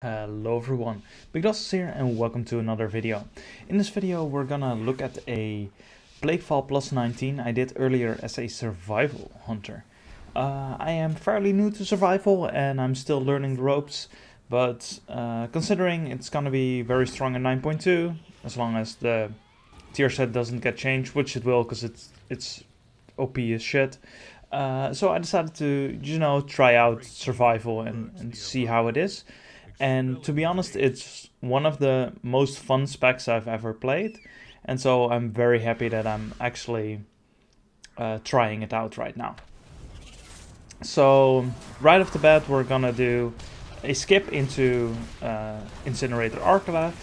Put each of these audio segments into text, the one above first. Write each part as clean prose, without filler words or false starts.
Hello everyone, BigDos here and welcome to another video. In this video we're gonna look at a Plaguefall plus 19 I did earlier as a survival hunter. I am fairly new to survival and I'm still learning the ropes, but considering it's gonna be very strong in 9.2, as long as the tier set doesn't get changed, which it will because it's OP as shit. So I decided to, try out survival and see how it is. And to be honest, it's one of the most fun specs I've ever played. And so I'm very happy that I'm actually trying it out right now. So right off the bat, we're gonna do a skip into Incinerator Arcalaf.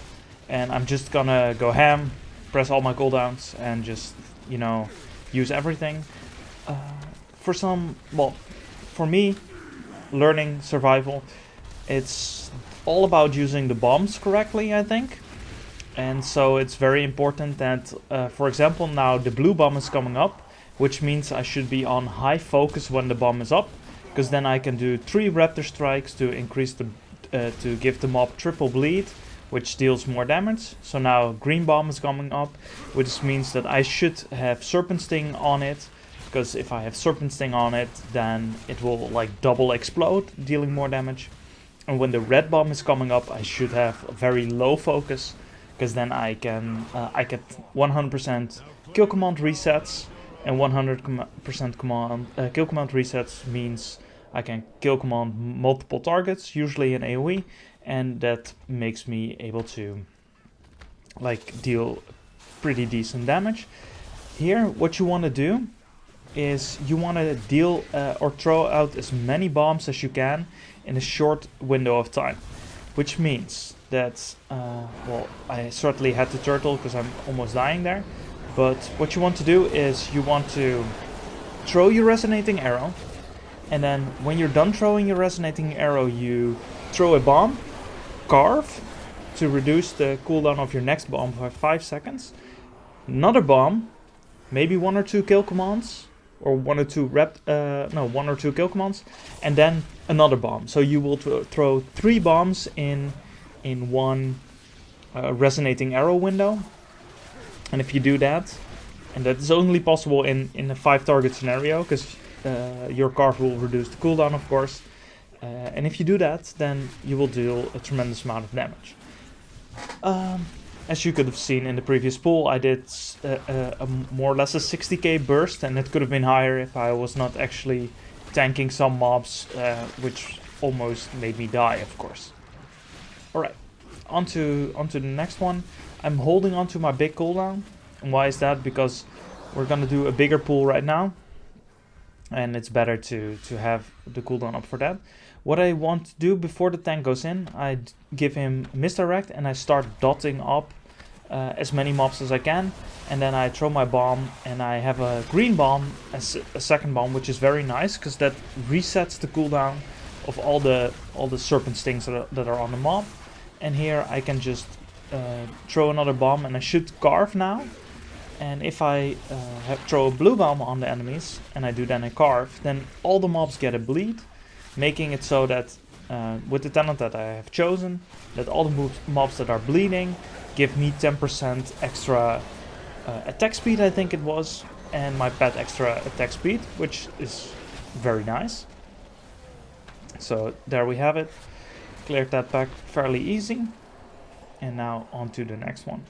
And I'm just gonna go ham, press all my cooldowns, and just, use everything. For me, learning survival, it's all about using the bombs correctly, I think. And so it's very important that, for example, now the blue bomb is coming up, which means I should be on high focus when the bomb is up, because then I can do 3 raptor strikes to increase to give the mob triple bleed, which deals more damage. So now green bomb is coming up, which means that I should have Serpent Sting on it, because if I have Serpent Sting on it, then it will like double explode, dealing more damage. And when the red bomb is coming up, I should have a very low focus, because then I get 100% kill command resets, and 100% kill command resets means I can kill command multiple targets, usually in AoE, and that makes me able to like deal pretty decent damage. Here, what you want to do is you want to deal or throw out as many bombs as you can in a short window of time, which means that, I certainly had to turtle because I'm almost dying there, but what you want to do is you want to throw your resonating arrow, and then when you're done throwing your resonating arrow, you throw a bomb, carve, to reduce the cooldown of your next bomb by 5 seconds, another bomb, maybe 1 or 2 kill commands, or 1 or 2 1 or 2 kill commands, and then another bomb. So you will throw 3 bombs in one resonating arrow window. And if you do that, and that is only possible in a 5 target scenario, because your carve will reduce the cooldown, of course. And if you do that, then you will deal a tremendous amount of damage. As you could have seen in the previous pool, I did more or less a 60k burst, and it could have been higher if I was not actually tanking some mobs, which almost made me die, of course. Alright, onto the next one. I'm holding onto my big cooldown. And why is that? Because we're gonna do a bigger pool right now, and it's better to have the cooldown up for that. What I want to do before the tank goes in, I give him misdirect and I start dotting up as many mobs as I can, and then I throw my bomb, and I have a green bomb as a second bomb, which is very nice because that resets the cooldown of all the serpent stings that are on the mob. And here I can just throw another bomb, and I should carve now. And if I throw a blue bomb on the enemies and I do then a carve, then all the mobs get a bleed, making it so that with the talent that I have chosen, that all the mobs that are bleeding give me 10% extra attack speed, I think it was, and my pet extra attack speed, which is very nice. So there we have it. Cleared that pack fairly easy. And now on to the next one.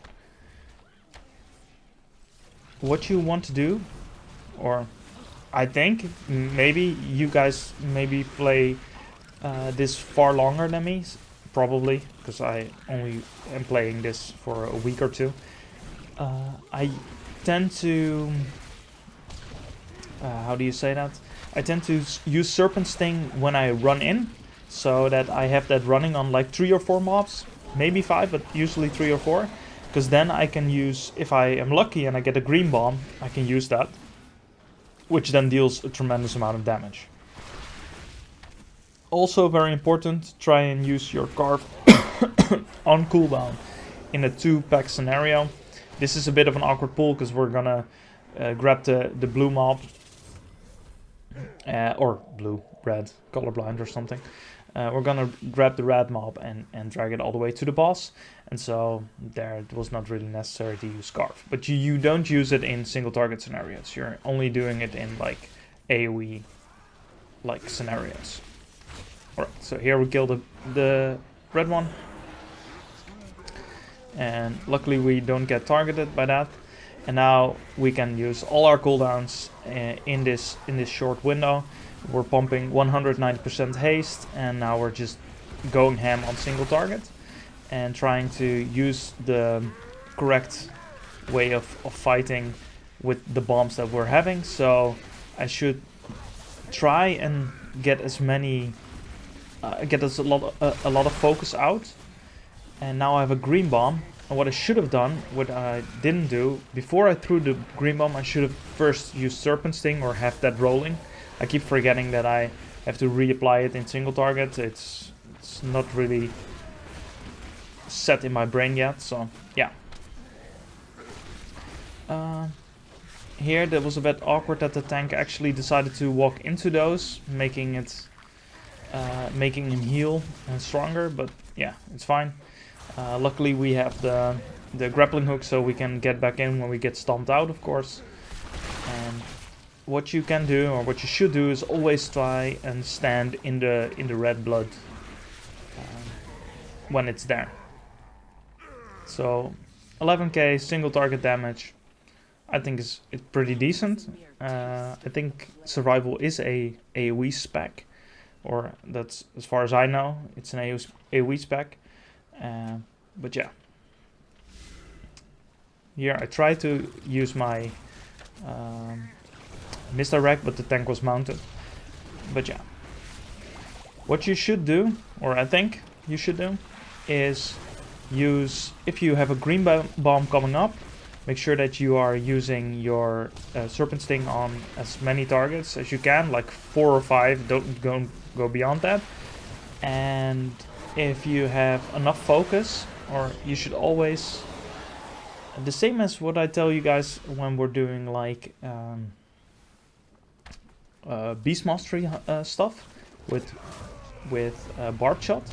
What you want to do, or I think maybe you guys play this far longer than me, probably, because I only am playing this for a week or two. I tend to, how do you say that? I tend to use Serpent Sting when I run in, so that I have that running on like 3 or 4 mobs, maybe 5, but usually 3 or 4. Because then I can use, if I am lucky and I get a green bomb, I can use that, which then deals a tremendous amount of damage. Also very important, try and use your carve on cooldown in a 2-pack scenario. This is a bit of an awkward pull because we're gonna grab the blue mob, or blue, red, colorblind or something. we're gonna grab the red mob and drag it all the way to the boss. And so there it was not really necessary to use Scarf. But you don't use it in single target scenarios. You're only doing it in like AoE like scenarios. Alright, so here we kill the red one. And luckily we don't get targeted by that. And now we can use all our cooldowns in this short window. We're pumping 190% haste, and now we're just going ham on single target and trying to use the correct way of fighting with the bombs that we're having. So I should try and get as many, get us a lot of focus out. And now I have a green bomb. And what I should have done, what I didn't do, before I threw the green bomb, I should have first used Serpent Sting or have that rolling. I keep forgetting that I have to reapply it in single target. It's not really set in my brain yet, so yeah. Here that was a bit awkward that the tank actually decided to walk into those, making him heal and stronger, but yeah, it's fine. Luckily we have the grappling hook, so we can get back in when we get stomped out, of course. And what you can do, or what you should do, is always try and stand in the red blood when it's there. So 11k single target damage, I think it's pretty decent. I think survival is a AoE spec, or that's as far as I know, it's an AoE spec. But yeah, here I tried to use my misdirect, but the tank was mounted. But yeah, what you should do, or I think you should do, is use, if you have a green bomb coming up, make sure that you are using your Serpent Sting on as many targets as you can, like 4 or 5, don't go beyond that. And if you have enough focus, or you should always, the same as what I tell you guys when we're doing like beast mastery stuff with barb shot,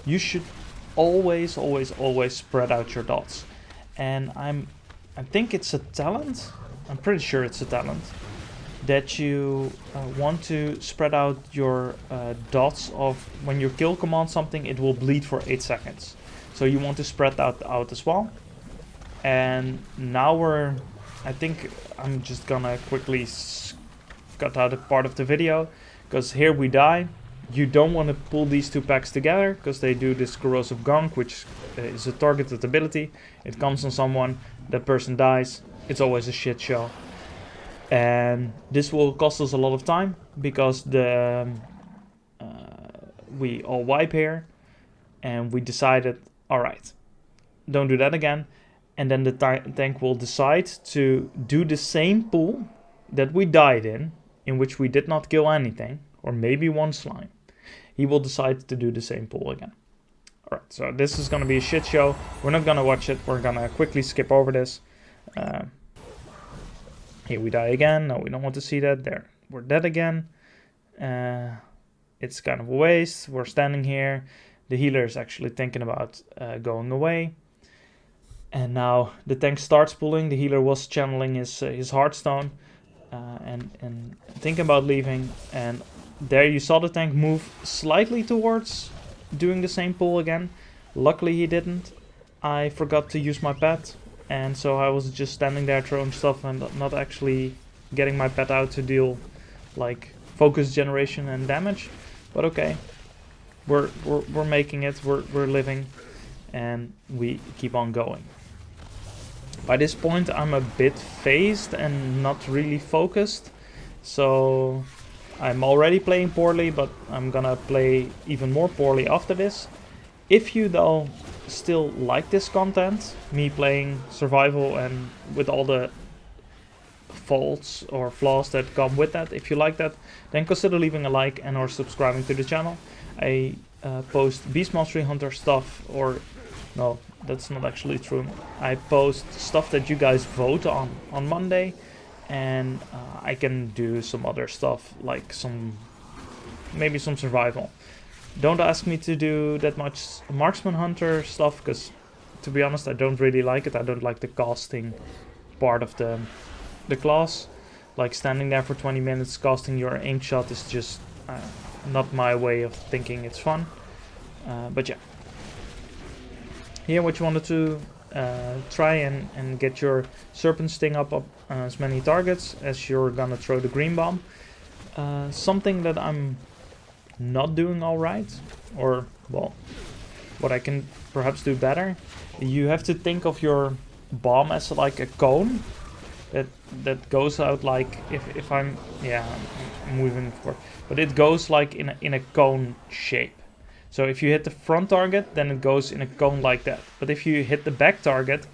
you should always spread out your dots. And I think it's a talent, I'm pretty sure it's a talent, that you want to spread out your dots of when you kill command something, it will bleed for 8 seconds. So you want to spread that out as well. And now I think I'm just gonna quickly cut out a part of the video, because here we die. You don't want to pull these two packs together, because they do this corrosive gunk, which is a targeted ability. It comes on someone, that person dies, it's always a shit show. And this will cost us a lot of time, because we all wipe here, and we decided, alright, don't do that again. And then the tank will decide to do the same pool that we died in which we did not kill anything, or maybe one slime. He will decide to do the same pool again. Alright, so this is going to be a shit show. We're not going to watch it, we're going to quickly skip over this. Here we die again. No, we don't want to see that. There, we're dead again. It's kind of a waste. We're standing here. The healer is actually thinking about going away. And now the tank starts pulling. The healer was channeling his Hearthstone and thinking about leaving. And there you saw the tank move slightly towards doing the same pull again. Luckily he didn't. I forgot to use my pet. And so I was just standing there throwing stuff and not actually getting my pet out to deal like focus generation and damage. But okay, we're making it, we're living, and we keep on going. By this point I'm a bit phased and not really focused, so I'm already playing poorly, but I'm gonna play even more poorly after this. If you though still like this content, me playing survival and with all the faults or flaws that come with that, if you like that, then consider leaving a like and or subscribing to the channel. I post Beast Mastery Hunter stuff, or no, that's not actually true. I post stuff that you guys vote on Monday, and I can do some other stuff like maybe some survival. Don't ask me to do that much marksman hunter stuff, because to be honest I don't really like it. I don't like the casting part of the class. Like standing there for 20 minutes casting your aim shot is just not my way of thinking it's fun. But yeah. Here what you wanted to try and get your serpent sting up as many targets as you're gonna throw the green bomb. Something that I'm not doing alright, or well, what I can perhaps do better, you have to think of your bomb as like a cone that goes out like, if I'm moving forward, but it goes like in a cone shape. So if you hit the front target, then it goes in a cone like that. But if you hit the back target,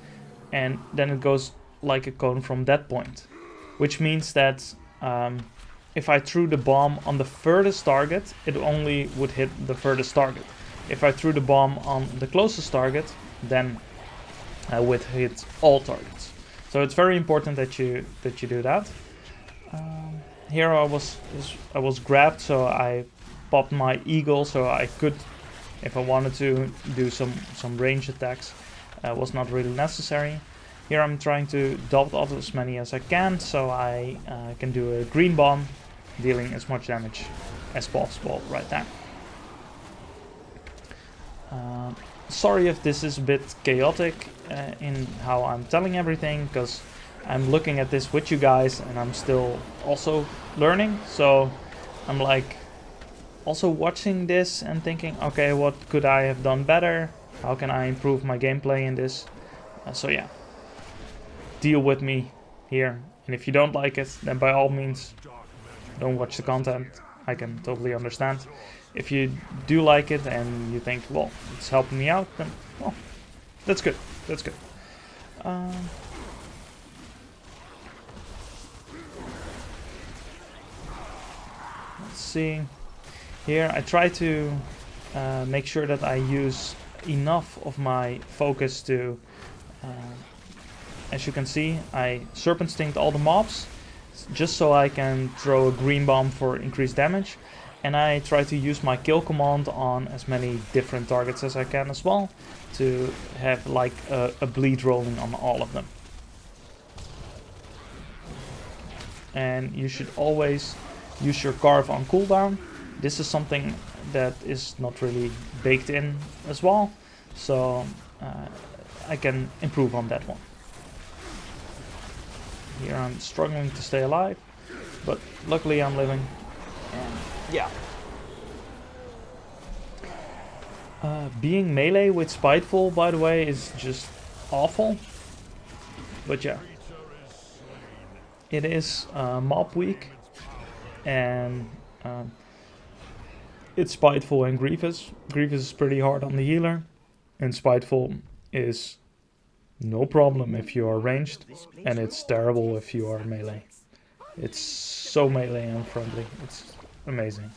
and then it goes like a cone from that point, which means that if I threw the bomb on the furthest target, it only would hit the furthest target. If I threw the bomb on the closest target, then I would hit all targets. So it's very important that you do that. Here I was grabbed, so I popped my eagle, so I could, if I wanted to, do some range attacks. Was not really necessary. Here I'm trying to dot out as many as I can, so I can do a green bomb, dealing as much damage as possible right there. Sorry if this is a bit chaotic in how I'm telling everything, because I'm looking at this with you guys and I'm still also learning. So I'm like also watching this and thinking, okay, what could I have done better? How can I improve my gameplay in this? So yeah, deal with me here. And if you don't like it, then by all means, don't watch the content. I can totally understand. If you do like it and you think, well, it's helping me out, then, well, that's good. That's good. Let's see. Here I try to make sure that I use enough of my focus to, as you can see, I serpent stinged all the mobs just so I can throw a green bomb for increased damage. And I try to use my kill command on as many different targets as I can as well, to have like a bleed rolling on all of them. And you should always use your carve on cooldown. This is something that is not really baked in as well, so I can improve on that one. Here I'm struggling to stay alive, but luckily I'm living. And yeah. Being melee with Spiteful, by the way, is just awful. But yeah. It is mob week. And it's Spiteful and Grievous. Grievous is pretty hard on the healer. And Spiteful is no problem if you are ranged. And it's terrible if you are melee. It's so melee and friendly. It's amazing.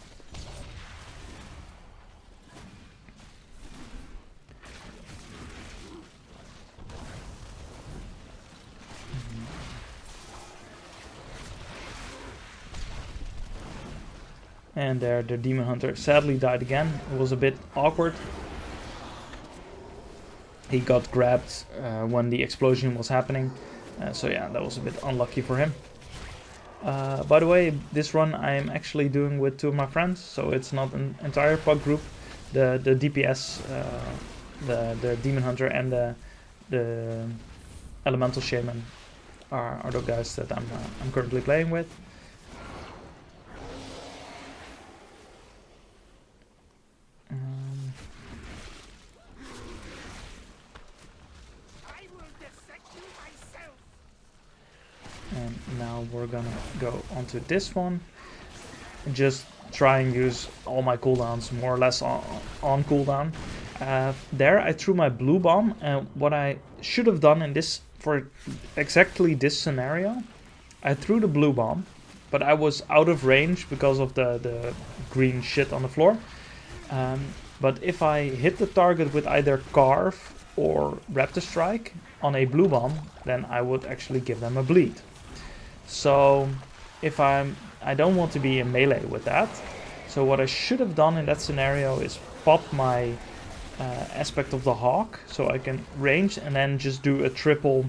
And there, the Demon Hunter sadly died again. It was a bit awkward. He got grabbed when the explosion was happening. So yeah, that was a bit unlucky for him. By the way, this run I am actually doing with two of my friends, so it's not an entire PUG group. The DPS, the Demon Hunter and the Elemental Shaman are the guys that I'm currently playing with. And now we're gonna go onto this one and just try and use all my cooldowns more or less on cooldown. There I threw my blue bomb, and what I should have done in this, for exactly this scenario, I threw the blue bomb, but I was out of range because of the green shit on the floor. But if I hit the target with either Carve or Raptor Strike on a blue bomb, then I would actually give them a bleed. So if I don't want to be in melee with that, So what I should have done in that scenario is pop my aspect of the hawk, so I can range and then just do a triple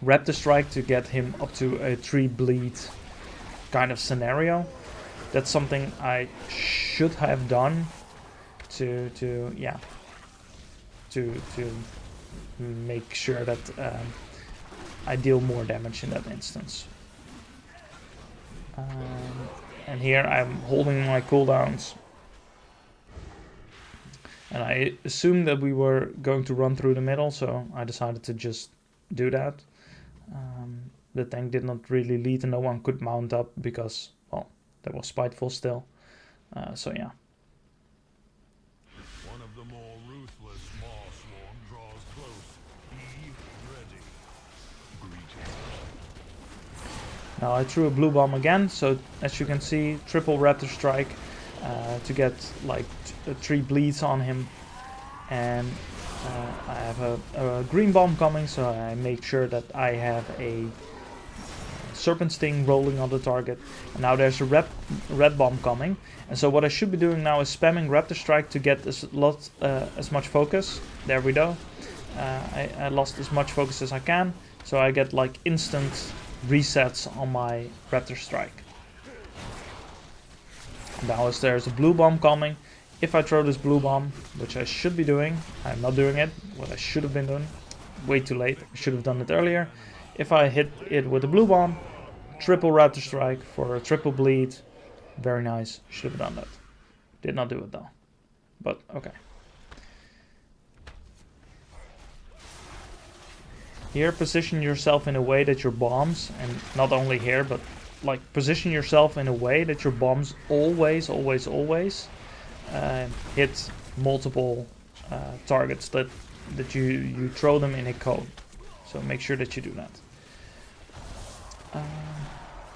raptor strike to get him up to a 3 bleed kind of scenario. That's something I should have done to make sure that I deal more damage in that instance. And here I'm holding my cooldowns. And I assumed that we were going to run through the middle, so I decided to just do that. The tank did not really lead and no one could mount up because, well, that was spiteful still. So yeah. One of the more ruthless Maw Swarm draws close. Be ready. Greetings. Now I threw a blue bomb again, so as you can see, triple raptor strike to get like 3 bleeds on him. And I have a green bomb coming, so I make sure that I have a serpent sting rolling on the target. And now there's a red bomb coming, and so what I should be doing now is spamming raptor strike to get as much focus. There we go. I lost as much focus as I can, so I get like instant resets on my raptor strike. Now as there's a blue bomb coming, if I throw this blue bomb, which I should be doing, I'm not doing it, what I should have been doing, way too late, I should have done it earlier. If I hit it with a blue bomb, triple raptor strike for a triple bleed, very nice, should have done that. Did not do it though, but okay. Here, position yourself in a way that your bombs, and not only here, but like position yourself in a way that your bombs always hit multiple targets that you throw them in a cone. So make sure that you do that.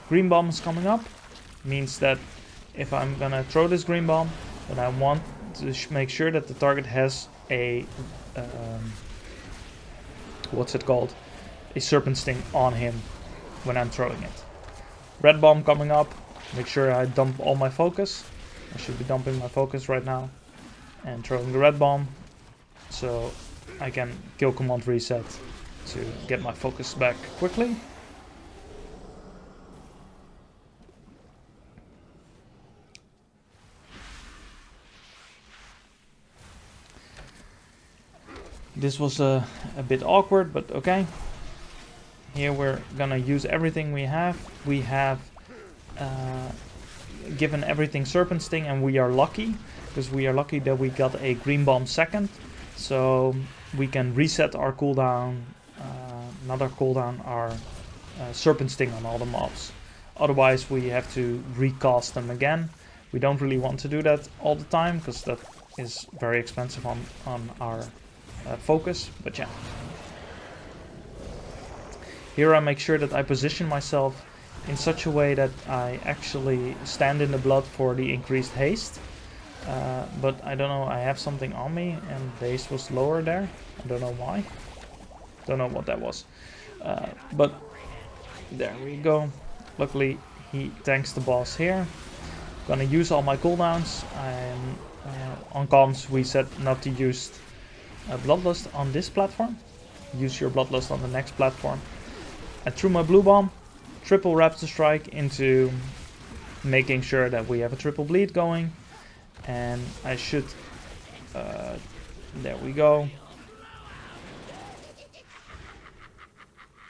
Green bomb is coming up. Means that if I'm gonna throw this green bomb, then I want to make sure that the target has a what's it called? A serpent sting on him when I'm throwing it. Red bomb coming up. Make sure I dump all my focus. I should be dumping my focus right now and throwing the red bomb so I can kill command reset to get my focus back quickly. This was a bit awkward, but okay. Here we're gonna use everything we have. We have given everything serpent sting, and we are lucky because we are lucky that we got a green bomb second, so we can reset our cooldown, another cooldown, our serpent sting on all the mobs. Otherwise we have to recast them again. We don't really want to do that all the time because that is very expensive on our focus, but yeah. Here I make sure that I position myself in such a way that I actually stand in the blood for the increased haste. But I don't know, I have something on me and the haste was lower there. I don't know why. Don't know what that was. But there we go. Luckily he tanks the boss here. Gonna use all my cooldowns. On comms we said not to use Bloodlust on this platform. Use your Bloodlust on the next platform. I threw my blue bomb. Triple raptor strike into making sure that we have a triple bleed going, and I should there we go.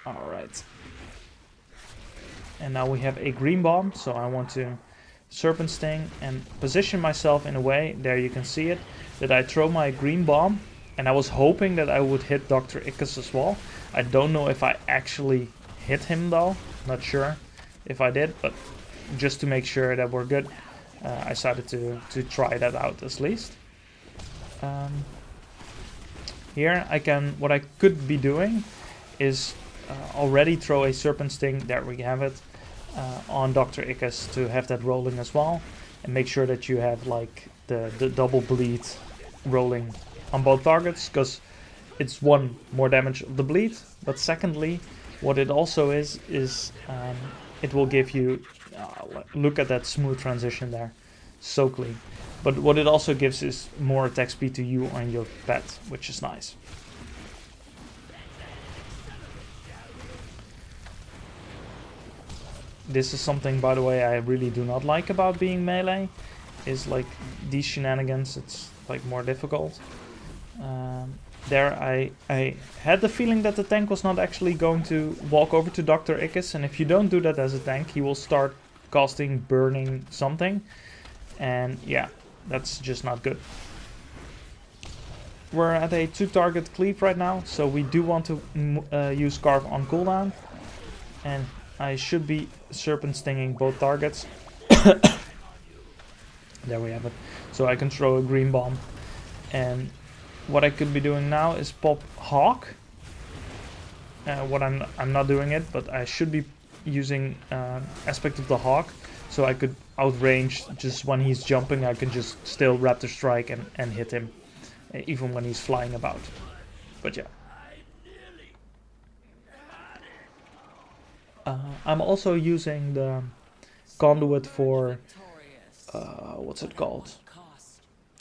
Alright, and now we have a green bomb, so I want to serpent sting and position myself in a way, there you can see it, that I throw my green bomb, and I was hoping that I would hit Dr. Ickes as well. I don't know if I actually hit him though, not sure if I did, but just to make sure that we're good, I decided to try that out at least. Here what I could be doing is already throw a serpent sting, there we have it, on Dr. Ickes to have that rolling as well, and make sure that you have like the double bleed rolling on both targets, because it's one, more damage of the bleed, but secondly what it also is it will give you look at that smooth transition there, so clean. But what it also gives is more attack speed to you and your pet, which is nice. This is something, by the way, I really do not like about being melee, is like these shenanigans. It's like more difficult. There I had the feeling that the tank was not actually going to walk over to Dr. Ickes, and if you don't do that as a tank, he will start casting burning something, and yeah, that's just not good. We're at a 2-target cleave right now, so we do want to use Carve on cooldown, and I should be serpent stinging both targets. There we have it. So I can throw a green bomb, and what I could be doing now is pop Hawk. What I'm not doing it, but I should be using aspect of the Hawk, so I could outrange just when he's jumping. I can just still Raptor Strike and hit him, even when he's flying about. But yeah. I'm also using the conduit for what's it called?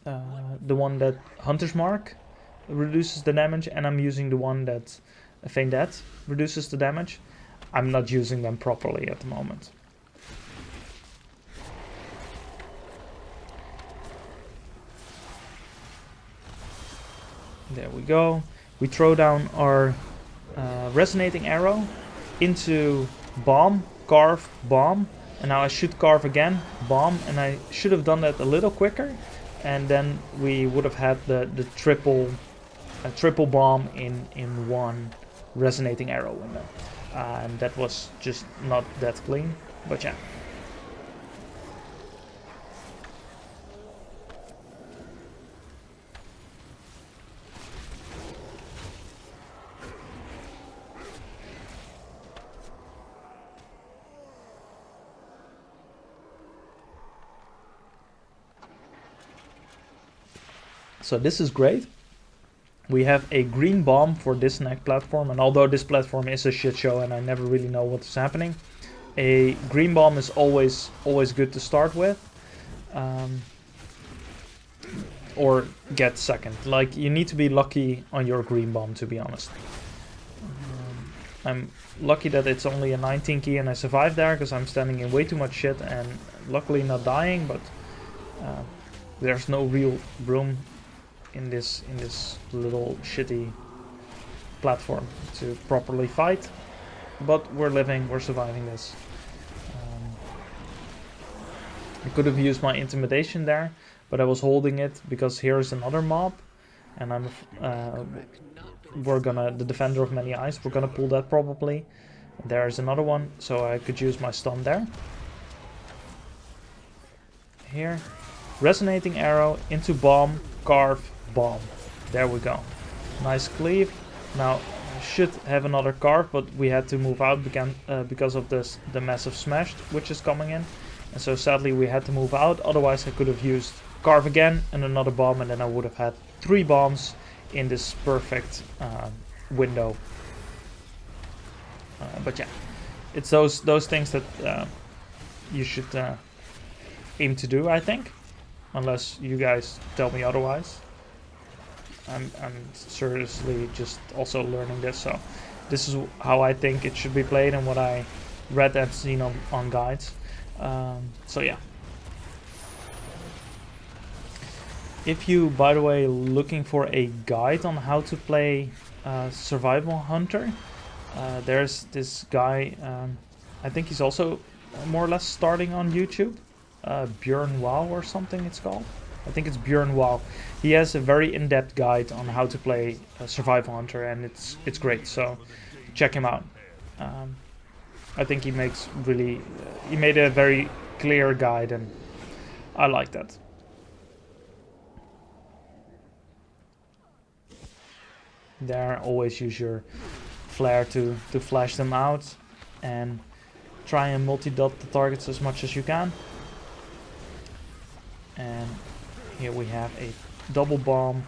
The one that Hunter's Mark reduces the damage, and I'm using the one that Feign Death reduces the damage. I'm not using them properly at the moment. There we go. We throw down our resonating arrow into bomb, carve, bomb, and now I should carve again, bomb, and I should have done that a little quicker, and then we would have had the triple bomb in one resonating arrow window, and that was just not that clean, but yeah. So this is great. We have a green bomb for this next platform, and although this platform is a shit show and I never really know what is happening, a green bomb is always good to start with, or get second. Like, you need to be lucky on your green bomb, to be honest. I'm lucky that it's only a 19 key and I survived there because I'm standing in way too much shit and luckily not dying, but there's no real room in this little shitty platform to properly fight, but we're living, we're surviving this. I could have used my intimidation there, but I was holding it because here's another mob, and the defender of many eyes, we're gonna pull that probably. There's another one, so I could use my stun there. Here, resonating arrow into bomb, carve, bomb. There we go. Nice cleave. Now I should have another carve, but we had to move out because of the massive smash which is coming in, and so sadly we had to move out. Otherwise I could have used carve again and another bomb, and then I would have had 3 bombs in this perfect window. But yeah, it's those things that you should aim to do, I think, unless you guys tell me otherwise. I'm seriously just also learning this, so this is how I think it should be played and what I read and seen on guides. So yeah. If you, by the way, looking for a guide on how to play Survival Hunter, there's this guy, I think he's also more or less starting on YouTube, Björn Wow or something it's called. I think it's Björn Wow. He has a very in-depth guide on how to play Survival Hunter, and it's great, so check him out. I think he makes he made a very clear guide, and I like that. There, always use your flare to flash them out, and try and multi-dot the targets as much as you can. And here we have a double bomb.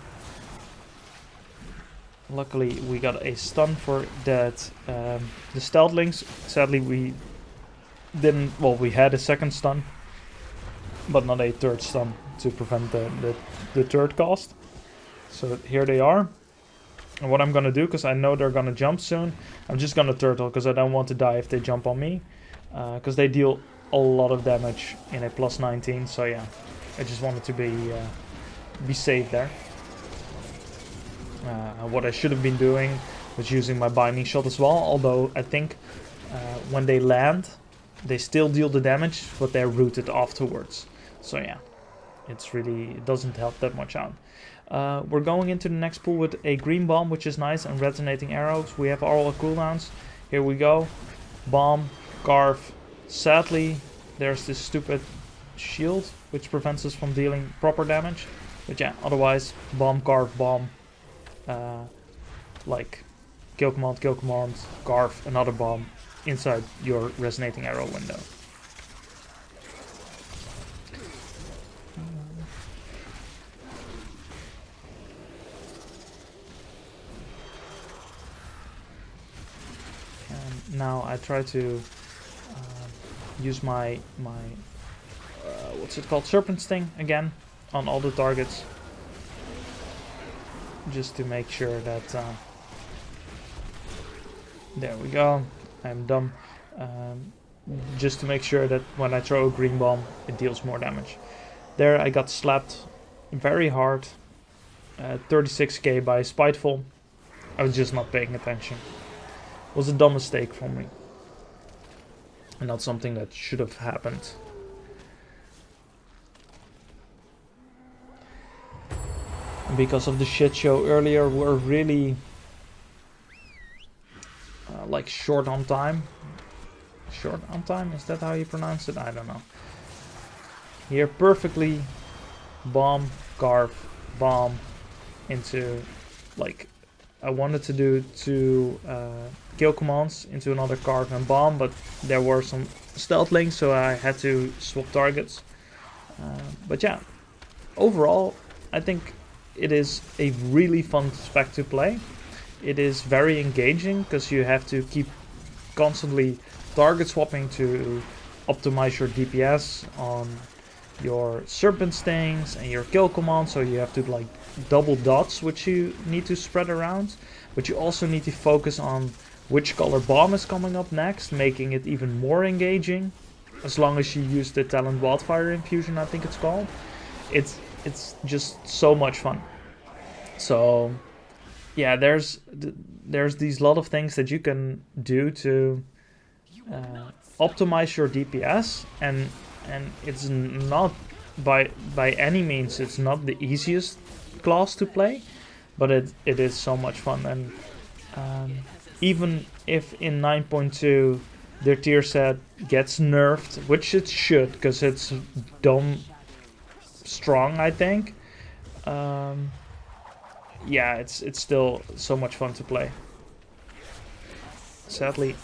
Luckily we got a stun for that. The stealth links, sadly we didn't, well, we had a second stun, but not a third stun to prevent the third cost. So here they are. And what I'm gonna do, because I know they're gonna jump soon, I'm just gonna turtle, because I don't want to die if they jump on me. Because they deal a lot of damage in a plus 19, so yeah. I just wanted to be safe there. What I should have been doing was using my binding shot as well, although I think when they land, they still deal the damage, but they're rooted afterwards. So yeah, it doesn't help that much out. We're going into the next pool with a green bomb, which is nice, and resonating arrows. We have all our cooldowns. Here we go. Bomb, carve. Sadly, there's this stupid shield, which prevents us from dealing proper damage. But yeah, otherwise, bomb, carve, bomb. Like, kill command, carve, another bomb inside your resonating arrow window. Now I try to use my what's it called, Serpent Sting again on all the targets, just to make sure that there we go. I'm dumb. Just to make sure that when I throw a green bomb, it deals more damage. There I got slapped very hard. 36k by Spiteful. I was just not paying attention. Was a dumb mistake for me, and not something that should have happened. And because of the shit show earlier, we're really like short on time. Short on time, is that how you pronounce it? I don't know. Here perfectly, bomb, carve, bomb into, like, I wanted to do two kill commands into another carve and bomb, but there were some stealth links, so I had to swap targets. But yeah, overall, I think it is a really fun spec to play. It is very engaging, because you have to keep constantly target swapping to optimize your DPS on your Serpent Stings and your kill command, so you have to like double dots which you need to spread around, but you also need to focus on which color bomb is coming up next, making it even more engaging, as long as you use the talent Wildfire infusion, I think it's called. It's just so much fun. So yeah, there's these lot of things that you can do to optimize your DPS, and it's not by any means, it's not the easiest class to play, but it is so much fun. And even if in 9.2 their tier set gets nerfed, which it should, because it's dumb strong, I think, yeah, it's still so much fun to play. Sadly,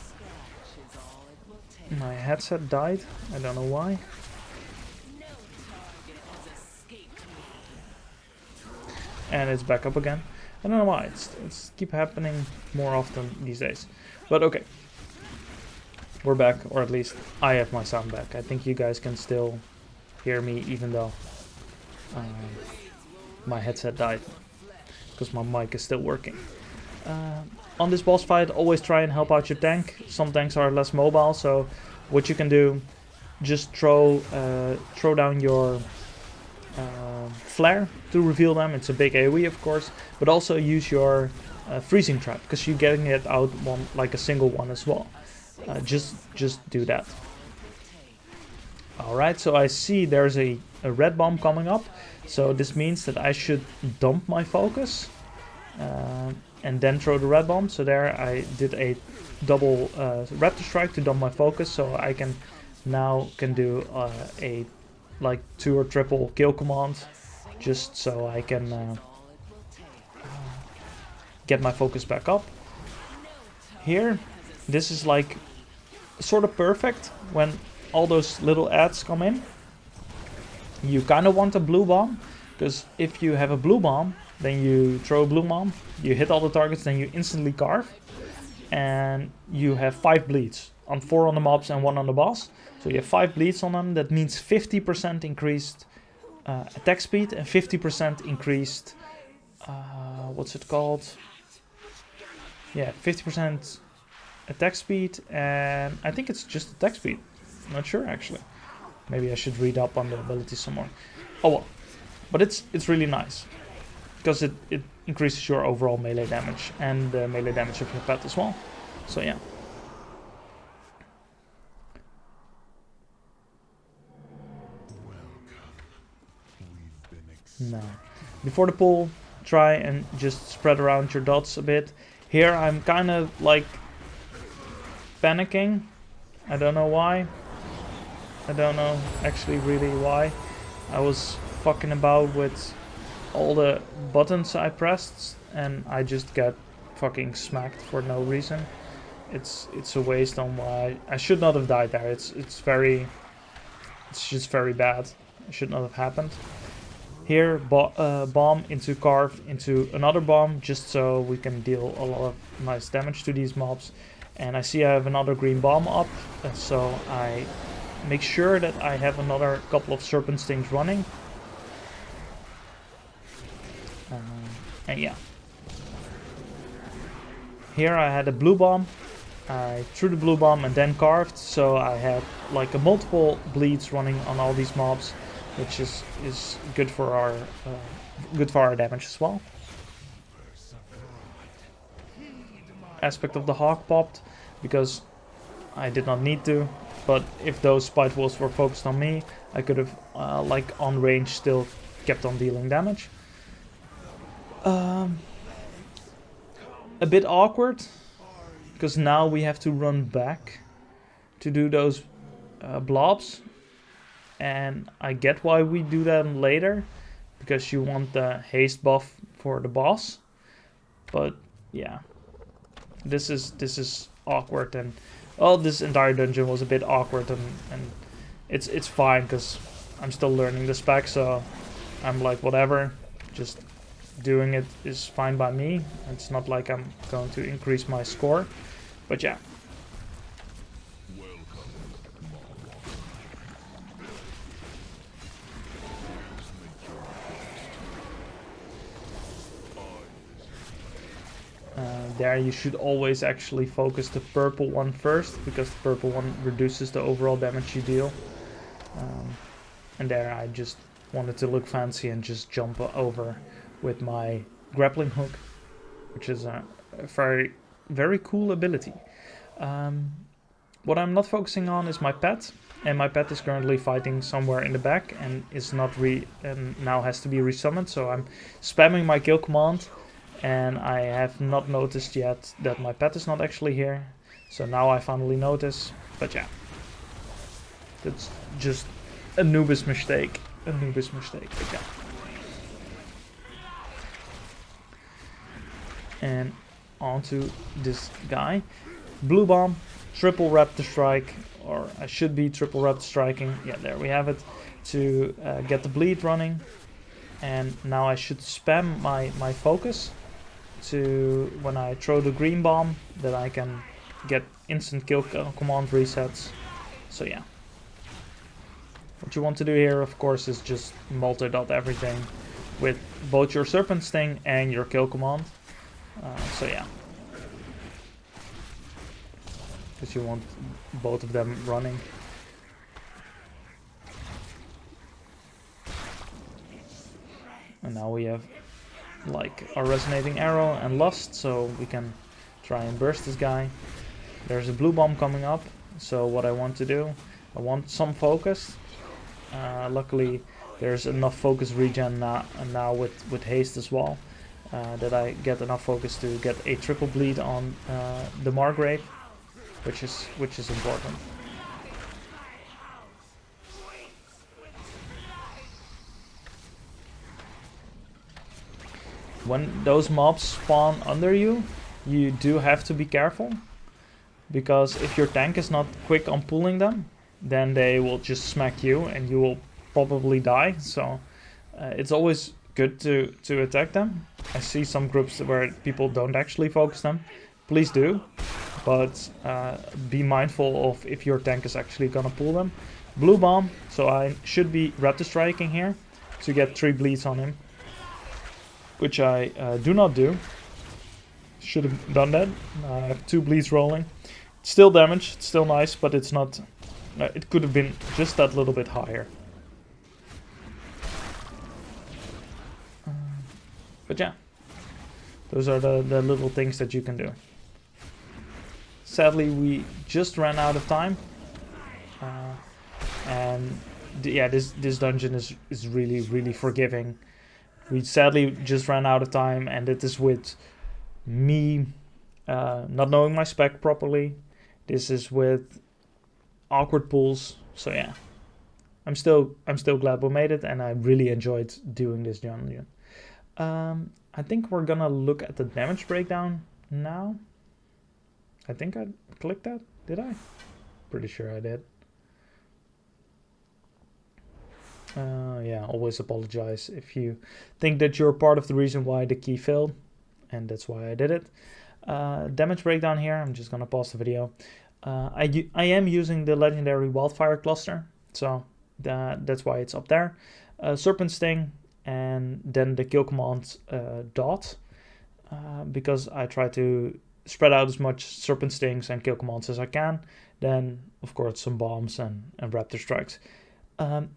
my headset died. I don't know why. And it's back up again. I don't know why. It's keep happening more often these days. But okay. We're back, or at least I have my sound back. I think you guys can still hear me, even though my headset died, because my mic is still working. On this boss fight, always try and help out your tank. Some tanks are less mobile, so what you can do, just throw down your flare to reveal them. It's a big AoE, of course, but also use your freezing trap, because you're getting it out one, like a single one as well. Just do that. Alright, so I see there's a red bomb coming up, so this means that I should dump my focus and then throw the red bomb. So there I did a double raptor strike to dump my focus, so I can do a like 2 or triple kill command, just so I can get my focus back up. Here, this is like sort of perfect when all those little ads come in. You kind of want a blue bomb, because if you have a blue bomb, then you throw a blue bomb, you hit all the targets, then you instantly carve. and you have 5 bleeds. On 4 on the mobs and 1 on the boss. So you have 5 bleeds on them. That means 50% increased attack speed and 50% increased... what's it called? Yeah, 50% attack speed, and I think it's just attack speed. I'm not sure actually. Maybe I should read up on the abilities some more. Oh well, but it's really nice because it increases your overall melee damage and the melee damage of your pet as well. So yeah. Now, before the pull, try and just spread around your dots a bit. Here I'm kind of like panicking. I don't know why. I don't know actually really why. I was fucking about with all the buttons I pressed and I just got fucking smacked for no reason. It's a waste on why I should not have died there. It's just very bad. It should not have happened. Here, bomb into carve into another bomb, just so we can deal a lot of nice damage to these mobs. And I see I have another green bomb up, so I make sure that I have another couple of serpent stings running. And yeah. Here I had a blue bomb. I threw the blue bomb and then carved, so I had like a multiple bleeds running on all these mobs, which is good for our damage as well. Aspect of the hawk popped because I did not need to, but if those spite wolves were focused on me, I could have like on range still kept on dealing damage. A bit awkward because now we have to run back to do those blobs. And I get why we do them later, because you want the haste buff for the boss. But yeah, this is awkward, and this entire dungeon was a bit awkward, and it's fine because I'm still learning the spec, so I'm like whatever, just doing it is fine by me. It's not like I'm going to increase my score, but yeah. There you should always actually focus the purple one first, because the purple one reduces the overall damage you deal. And there I just wanted to look fancy and just jump over with my grappling hook, which is a very, very cool ability. What I'm not focusing on is my pet, and my pet is currently fighting somewhere in the back and is not and now has to be resummoned, so I'm spamming my kill command. And I have not noticed yet that my pet is not actually here. So now I finally notice. But yeah. That's just a noob's mistake. But yeah. And onto this guy. Blue bomb. Triple raptor strike. Or I should be triple raptor striking. Yeah, there we have it. To get the bleed running. And now I should spam my focus. To when I throw the green bomb, that I can get instant kill command resets. So yeah. What you want to do here, of course, is just multi-dot everything with both your serpent sting and your kill command. So yeah. Because you want both of them running. And now we have like our resonating arrow and lust, so we can try and burst this guy. There's a blue bomb coming up, so what I want to do, I want some focus. Luckily there's enough focus regen now with haste as well, that I get enough focus to get a triple bleed on the Margrave, which is important. When those mobs spawn under you, you do have to be careful, because if your tank is not quick on pulling them, then they will just smack you and you will probably die. So it's always good to attack them. I see some groups where people don't actually focus them, please do. But be mindful of if your tank is actually gonna pull them. Blue bomb, so I should be raptor striking here to get 3 bleeds on him, which I do not do. Should have done that. I have 2 bleeds rolling. Still damage, it's still nice, but it's not. It could have been just that little bit higher. But yeah, those are the little things that you can do. Sadly, we just ran out of time, and yeah, this dungeon is really forgiving. We sadly just ran out of time, and it is with me not knowing my spec properly. This is with awkward pulls, so yeah, I'm still glad we made it, and I really enjoyed doing this dungeon. I think we're gonna look at the damage breakdown now. I think I clicked that. Did I? Pretty sure I did. Yeah, always apologize if you think that you're part of the reason why the key failed, and that's why I did it. Damage breakdown here. I'm just gonna pause the video. I am using the legendary Wildfire cluster, so that's why it's up there. Serpent Sting, and then the kill command dot, because I try to spread out as much Serpent Stings and kill commands as I can. Then, of course, some bombs and raptor strikes.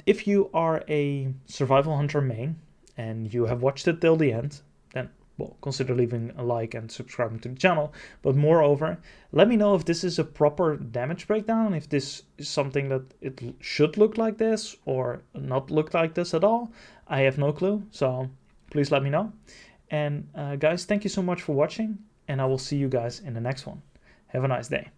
If you are a survival hunter main and you have watched it till the end, then, well, consider leaving a like and subscribing to the channel. But moreover, let me know if this is a proper damage breakdown, if this is something that it should look like this or not look like this at all. I have no clue, so please let me know. And guys, thank you so much for watching, and I will see you guys in the next one. Have a nice day.